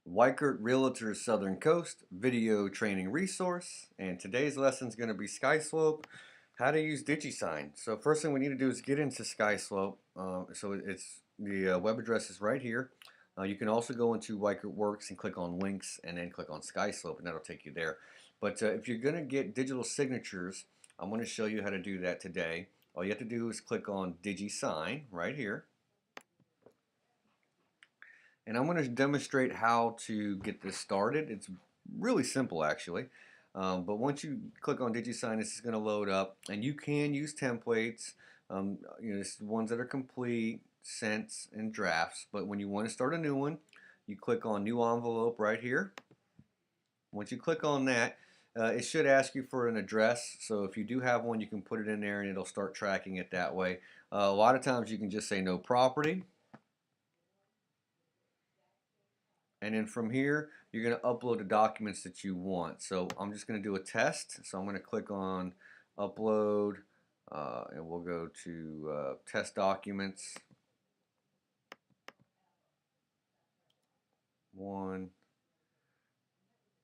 Weichert Realtors Southern Coast video training resource, and today's lesson is going to be SkySlope, how to use DigiSign. So first thing we need to do is get into SkySlope. So it's the web address is right here. You can also go into Weichert Works and click on links and then click on SkySlope and that'll take you there. But if you're going to get digital signatures, I'm going to show you how to do that today. All you have to do is click on DigiSign right here. And I'm going to demonstrate how to get this started. It's really simple actually. But once you click on DigiSign, this is going to load up, and you can use templates. This is ones that are complete, sents, and drafts. But when you want to start a new one, you click on New Envelope right here. Once you click on that, it should ask you for an address. So if you do have one, you can put it in there, and it'll start tracking it that way. A lot of times you can just say no property. And then from here, you're going to upload the documents that you want. So I'm just going to do a test. So I'm going to click on upload, and we'll go to test documents. One.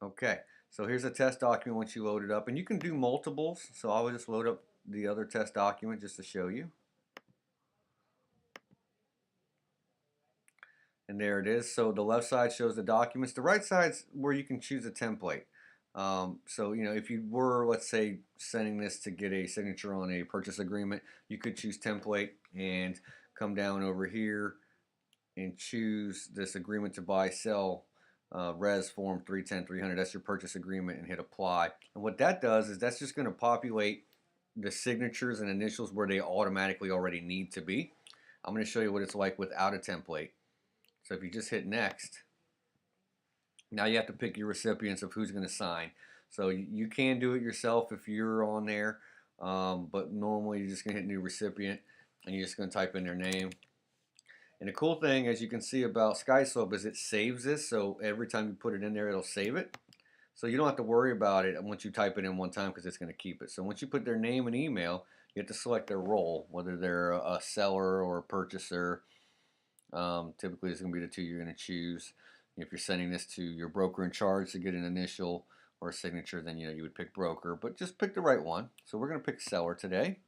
Okay, so here's a test document once you load it up. And you can do multiples. So I will just load up the other test document just to show you. And there it is. So the left side shows the documents. The right side's where you can choose a template. So if you were, let's say, sending this to get a signature on a purchase agreement, you could choose template and come down over here and choose this agreement to buy, sell, res form 310-300. That's your purchase agreement, and hit apply. And what that does is that's just going to populate the signatures and initials where they automatically already need to be. I'm going to show you what it's like without a template. So if you just hit next, now you have to pick your recipients of who's going to sign. So you can do it yourself if you're on there, but normally you're just going to hit new recipient and you're just going to type in their name. And the cool thing, as you can see about SkySlope, is it saves this. So every time you put it in there, it'll save it. So you don't have to worry about it once you type it in one time, because it's going to keep it. So once you put their name and email, you have to select their role, whether they're a seller or a purchaser. Typically it's going to be the two you're going to choose. If you're sending this to your broker in charge to get an initial or a signature, then you would pick broker, but just pick the right one. So we're going to pick seller today,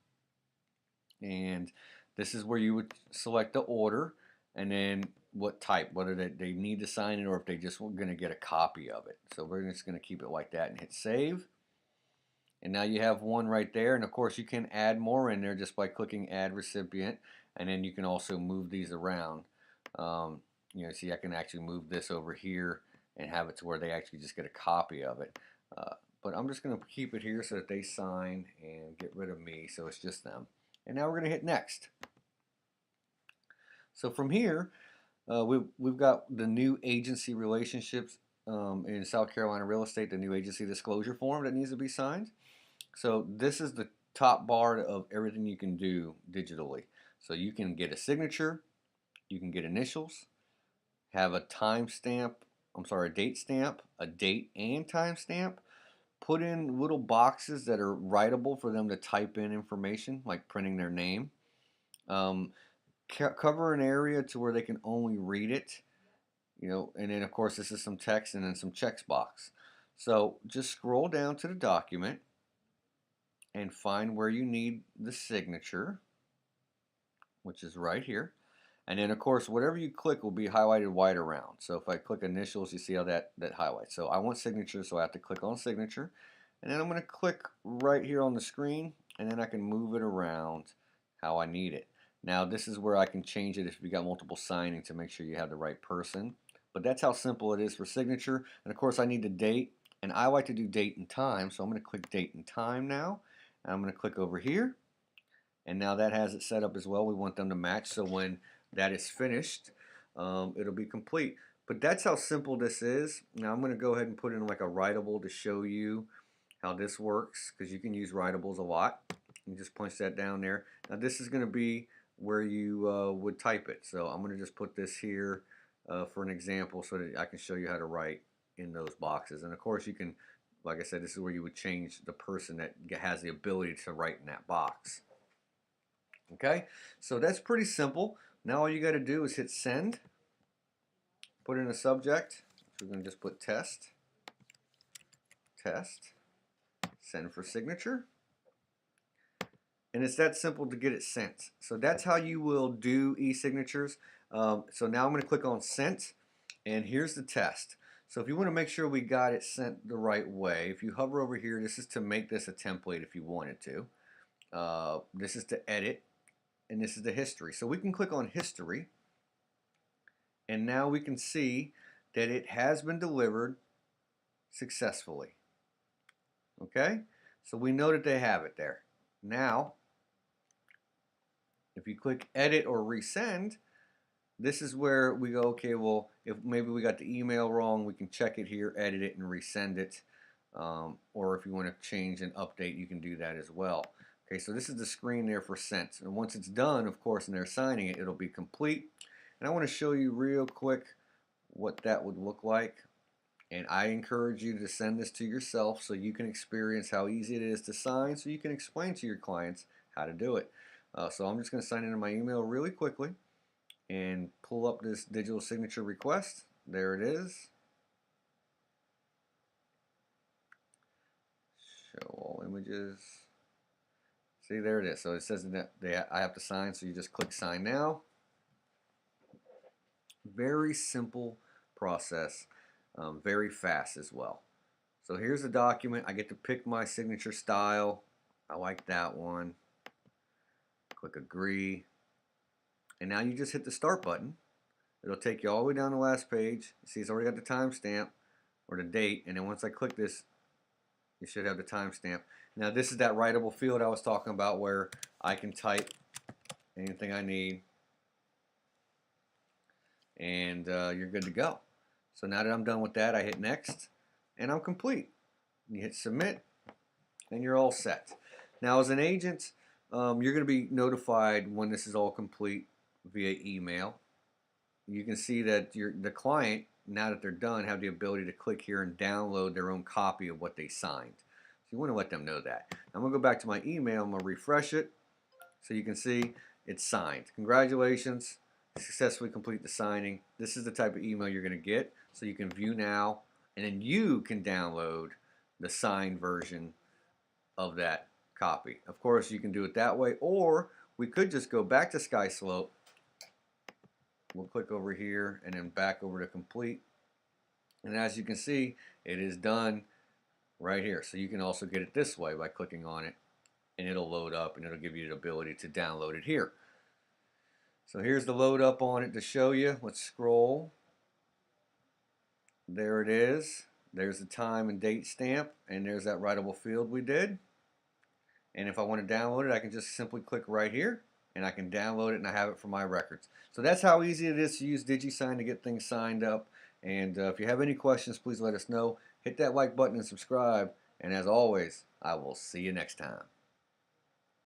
and this is where you would select the order and then what type, whether they need to sign it or if they just were going to get a copy of it. So we're just going to keep it like that and hit save. And now you have one right there, and of course you can add more in there just by clicking add recipient, and then you can also move these around. See, I can actually move this over here and have it to where they actually just get a copy of it. But I'm just going to keep it here so that they sign and get rid of me, so it's just them. And now we're going to hit next. So from here, we've got the new agency relationships in South Carolina real estate, the new agency disclosure form that needs to be signed. So this is the top bar of everything you can do digitally. So you can get a signature, you can get initials, have a timestamp, a date stamp, a date and timestamp, put in little boxes that are writable for them to type in information, like printing their name, cover an area to where they can only read it, and then of course this is some text and then some checks box. So just scroll down to the document and find where you need the signature, which is right here. And then of course whatever you click will be highlighted white around. So if I click initials, you see how that highlights. So I want signature, so I have to click on signature, and then I'm going to click right here on the screen, and then I can move it around how I need it. Now this is where I can change it if you got multiple signing to make sure you have the right person. But that's how simple it is for signature. And of course I need the date, and I like to do date and time, so I'm going to click date and time now. And I'm going to click over here, and now that has it set up as well. We want them to match, so when that is finished, it'll be complete. But that's how simple this is. Now I'm going to go ahead and put in like a writable to show you how this works, because you can use writables a lot. You just punch that down there. Now this is going to be where you would type it. So I'm going to just put this here for an example so that I can show you how to write in those boxes. And of course you can, like I said, this is where you would change the person that has the ability to write in that box. Okay, so that's pretty simple. Now all you got to do is hit send, put in a subject, So we're going to just put test, test, send for signature. And it's that simple to get it sent. So that's how you will do e-signatures. So now I'm going to click on sent, and here's the test. So if you want to make sure we got it sent the right way, if you hover over here, this is to make this a template if you wanted to. This is to edit, and this is the history. So we can click on history, and now we can see that it has been delivered successfully. Okay? So we know that they have it there. Now, if you click edit or resend, this is where we go, okay, well, if maybe we got the email wrong, we can check it here, edit it, and resend it. Or if you want to change and update, you can do that as well. Okay, so this is the screen there for sent. And once it's done, of course, and they're signing it, it'll be complete. And I want to show you real quick what that would look like. And I encourage you to send this to yourself so you can experience how easy it is to sign, so you can explain to your clients how to do it. So I'm just going to sign into my email really quickly and pull up this digital signature request. There it is. Show all images. See, there it is. So it says that I have to sign, so you just click sign now. Very simple process, very fast as well. So here's the document. I get to pick my signature style. I like that one. Click agree. And now you just hit the start button. It'll take you all the way down the last page. You see it's already got the timestamp or the date. And then once I click this, you should have the timestamp. Now this is that writable field I was talking about where I can type anything I need. And you're good to go. So now that I'm done with that, I hit next and I'm complete. You hit submit and you're all set. Now as an agent, you're going to be notified when this is all complete via email. You can see that the client, now that they're done, have the ability to click here and download their own copy of what they signed. So you want to let them know that. I'm going to go back to my email. I'm going to refresh it so you can see it's signed. Congratulations. Successfully complete the signing. This is the type of email you're going to get. So you can view now, and then you can download the signed version of that copy. Of course, you can do it that way, or we could just go back to SkySlope. We'll click over here and then back over to complete. And as you can see, it is done right here. So you can also get it this way by clicking on it, and it'll load up and it'll give you the ability to download it here. So here's the load up on it to show you. Let's scroll. There it is. There's the time and date stamp, and there's that writable field we did. And if I want to download it, I can just simply click right here, and I can download it, and I have it for my records. So that's how easy it is to use DigiSign to get things signed up. And if you have any questions, please let us know. Hit that like button and subscribe. And as always, I will see you next time.